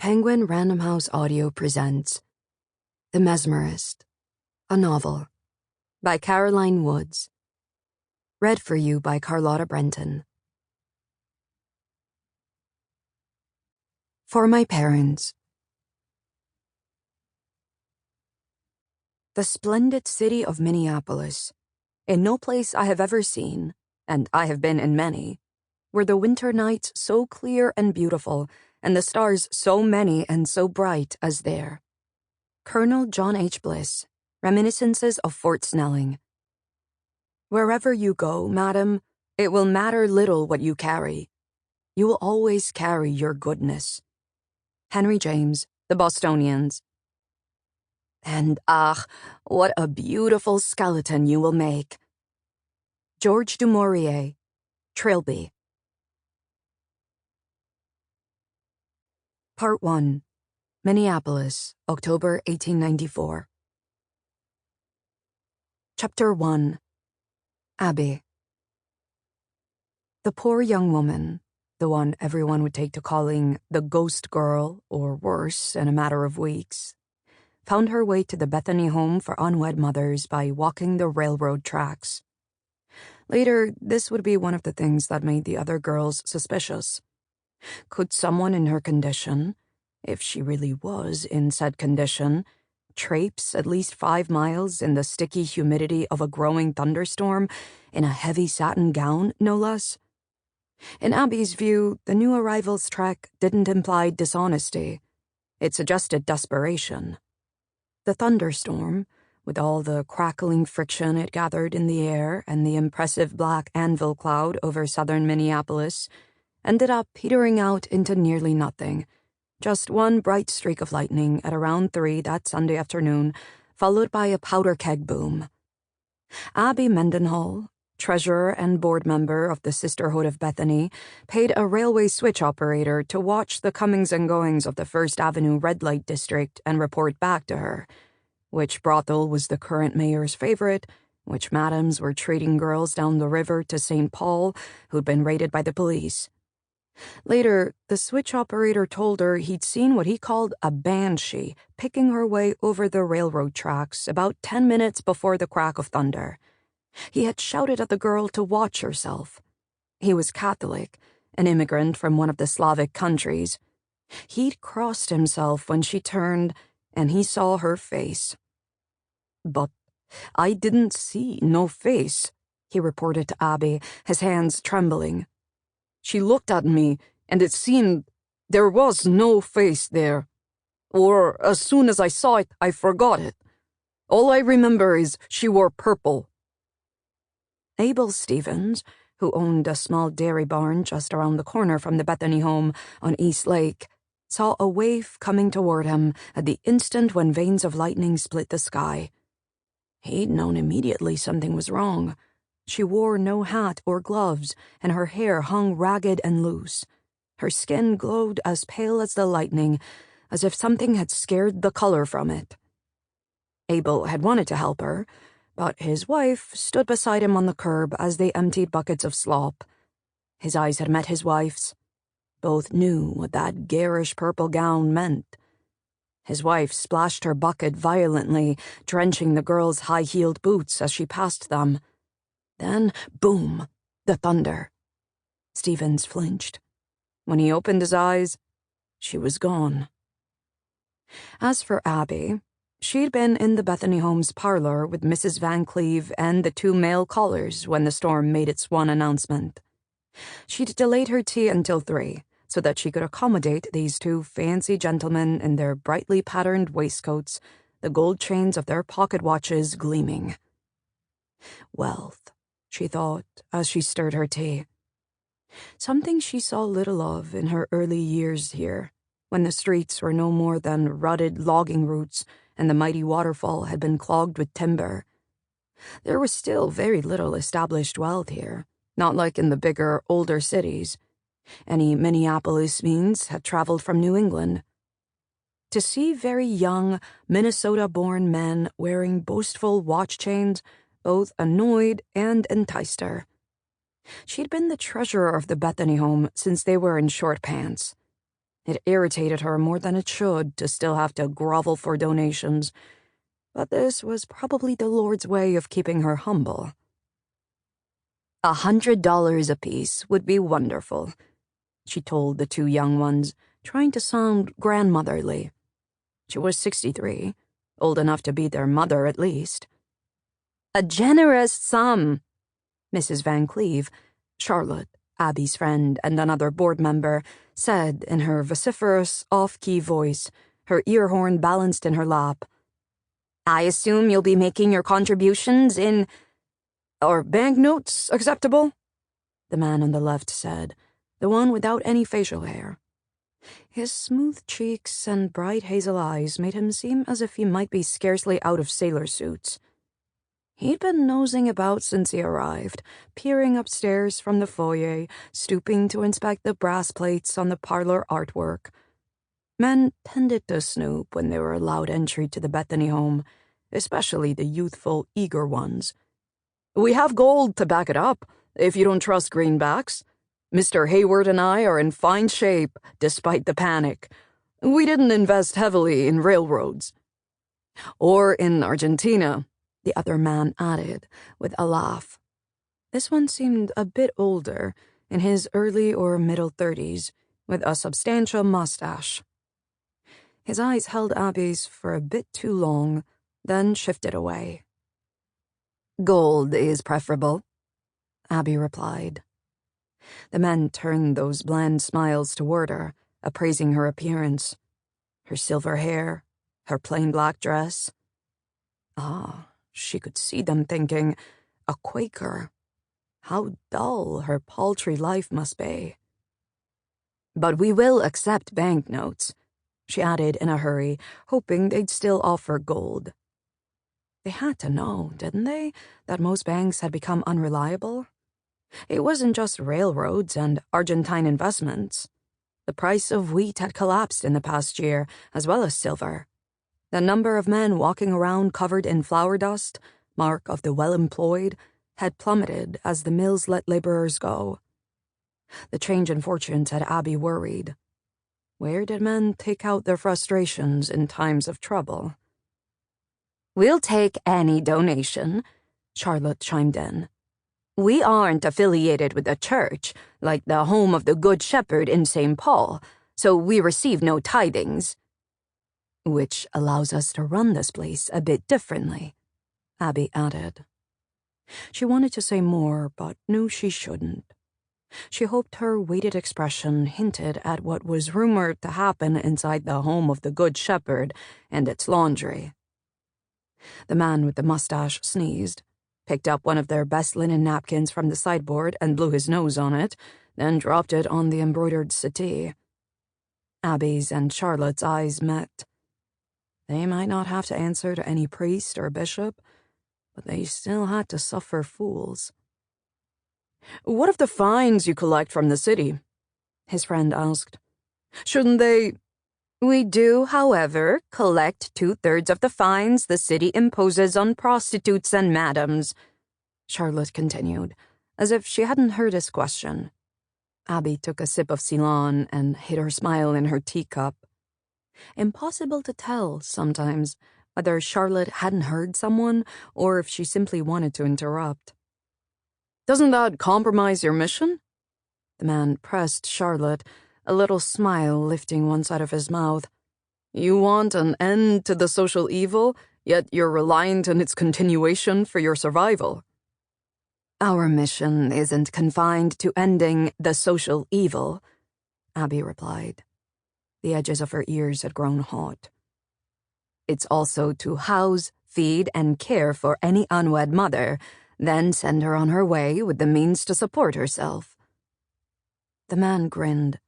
Penguin Random House Audio presents The Mesmerist, a novel, by Caroline Woods. Read for you by Carlotta Brentan. For my parents. The splendid city of Minneapolis, in no place I have ever seen, and I have been in many, were the winter nights so clear and beautiful, and the stars so many and so bright as there. Colonel John H. Bliss, Reminiscences of Fort Snelling. Wherever you go, madam, it will matter little what you carry. You will always carry your goodness. Henry James, The Bostonians. And what a beautiful skeleton you will make. George du Maurier, Trilby. Part 1. Minneapolis, October 1894. Chapter 1. Abby. The poor young woman, the one everyone would take to calling the ghost girl, or worse, in a matter of weeks, found her way to the Bethany Home for Unwed Mothers by walking the railroad tracks. Later, this would be one of the things that made the other girls suspicious. Could someone in her condition, if she really was in said condition, traipse at least 5 miles in the sticky humidity of a growing thunderstorm in a heavy satin gown, no less? In Abby's view, the new arrival's trek didn't imply dishonesty. It suggested desperation. The thunderstorm, with all the crackling friction it gathered in the air and the impressive black anvil cloud over southern Minneapolis, ended up petering out into nearly nothing. Just one bright streak of lightning at around 3 that Sunday afternoon, followed by a powder keg boom. Abby Mendenhall, treasurer and board member of the Sisterhood of Bethany, paid a railway switch operator to watch the comings and goings of the First Avenue red light district and report back to her. Which brothel was the current mayor's favorite, which madams were treating girls down the river to St. Paul who'd been raided by the police. Later, the switch operator told her he'd seen what he called a banshee picking her way over the railroad tracks about 10 minutes before the crack of thunder. He had shouted at the girl to watch herself. He was Catholic, an immigrant from one of the Slavic countries. He'd crossed himself when she turned, and he saw her face. "But I didn't see no face," he reported to Abby, his hands trembling. "She looked at me, and it seemed there was no face there. Or, as soon as I saw it, I forgot it. All I remember is she wore purple." Abel Stevens, who owned a small dairy barn just around the corner from the Bethany Home on East Lake, saw a wave coming toward him at the instant when veins of lightning split the sky. He'd known immediately something was wrong. She wore no hat or gloves, and her hair hung ragged and loose. Her skin glowed as pale as the lightning, as if something had scared the color from it. Abel had wanted to help her, but his wife stood beside him on the curb as they emptied buckets of slop. His eyes had met his wife's. Both knew what that garish purple gown meant. His wife splashed her bucket violently, drenching the girl's high-heeled boots as she passed them. Then, boom, the thunder. Stevens flinched. When he opened his eyes, she was gone. As for Abby, she'd been in the Bethany Home's parlor with Mrs. Van Cleve and the 2 male callers when the storm made its one announcement. She'd delayed her tea until 3, so that she could accommodate these 2 fancy gentlemen in their brightly patterned waistcoats, the gold chains of their pocket watches gleaming. Wealth, she thought as she stirred her tea. Something she saw little of in her early years here, when the streets were no more than rutted logging routes and the mighty waterfall had been clogged with timber. There was still very little established wealth here, not like in the bigger, older cities. Any Minneapolis means had traveled from New England. To see very young, Minnesota-born men wearing boastful watch chains both annoyed and enticed her. She'd been the treasurer of the Bethany Home since they were in short pants. It irritated her more than it should to still have to grovel for donations, but this was probably the Lord's way of keeping her humble. $100 apiece would be wonderful, she told the two young ones, trying to sound grandmotherly. She was 63, old enough to be their mother at least. A generous sum, Mrs. Van Cleve, Charlotte, Abby's friend and another board member, said in her vociferous, off-key voice, her ear horn balanced in her lap. I assume you'll be making your contributions in... Are banknotes acceptable? The man on the left said, the one without any facial hair. His smooth cheeks and bright hazel eyes made him seem as if he might be scarcely out of sailor suits. He'd been nosing about since he arrived, peering upstairs from the foyer, stooping to inspect the brass plates on the parlor artwork. Men tended to snoop when they were allowed entry to the Bethany home, especially the youthful, eager ones. We have gold to back it up, if you don't trust greenbacks. Mr. Hayward and I are in fine shape, despite the panic. We didn't invest heavily in railroads. Or in Argentina, the other man added, with a laugh. This one seemed a bit older, in his early or middle 30s, with a substantial mustache. His eyes held Abby's for a bit too long, then shifted away. Gold is preferable, Abby replied. The men turned those bland smiles toward her, appraising her appearance. Her silver hair, her plain black dress. She could see them thinking, a Quaker. How dull her paltry life must be. But we will accept banknotes, she added in a hurry, hoping they'd still offer gold. They had to know, didn't they, that most banks had become unreliable? It wasn't just railroads and Argentine investments. The price of wheat had collapsed in the past year, as well as silver. The number of men walking around covered in flour dust, mark of the well-employed, had plummeted as the mills let laborers go. The change in fortunes had Abby worried. Where did men take out their frustrations in times of trouble? We'll take any donation, Charlotte chimed in. We aren't affiliated with the church, like the Home of the Good Shepherd in St. Paul, so we receive no tithings. Which allows us to run this place a bit differently, Abby added. She wanted to say more, but knew she shouldn't. She hoped her weighted expression hinted at what was rumored to happen inside the Home of the Good Shepherd and its laundry. The man with the mustache sneezed, picked up one of their best linen napkins from the sideboard and blew his nose on it, then dropped it on the embroidered settee. Abby's and Charlotte's eyes met. They might not have to answer to any priest or bishop, but they still had to suffer fools. What of the fines you collect from the city? His friend asked. Shouldn't they... We do, however, collect 2/3 of the fines the city imposes on prostitutes and madams, Charlotte continued, as if she hadn't heard his question. Abby took a sip of Ceylon and hid her smile in her teacup. Impossible to tell, sometimes, whether Charlotte hadn't heard someone or if she simply wanted to interrupt. Doesn't that compromise your mission? The man pressed Charlotte, a little smile lifting one side of his mouth. You want an end to the social evil, yet you're reliant on its continuation for your survival. Our mission isn't confined to ending the social evil, Abby replied. The edges of her ears had grown hot. It's also to house, feed, and care for any unwed mother, then send her on her way with the means to support herself. The man grinned.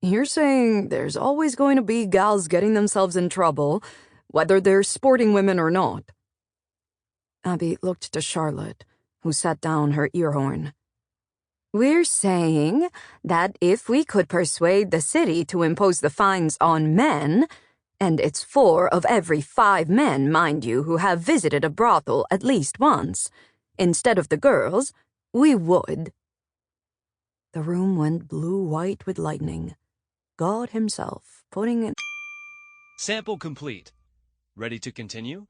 You're saying there's always going to be gals getting themselves in trouble, whether they're sporting women or not. Abby looked to Charlotte, who set down her ear horn. We're saying that if we could persuade the city to impose the fines on men, and it's 4 of every 5 men, mind you, who have visited a brothel at least once, instead of the girls, we would. The room went blue-white with lightning. God himself putting in. Sample complete. Ready to continue?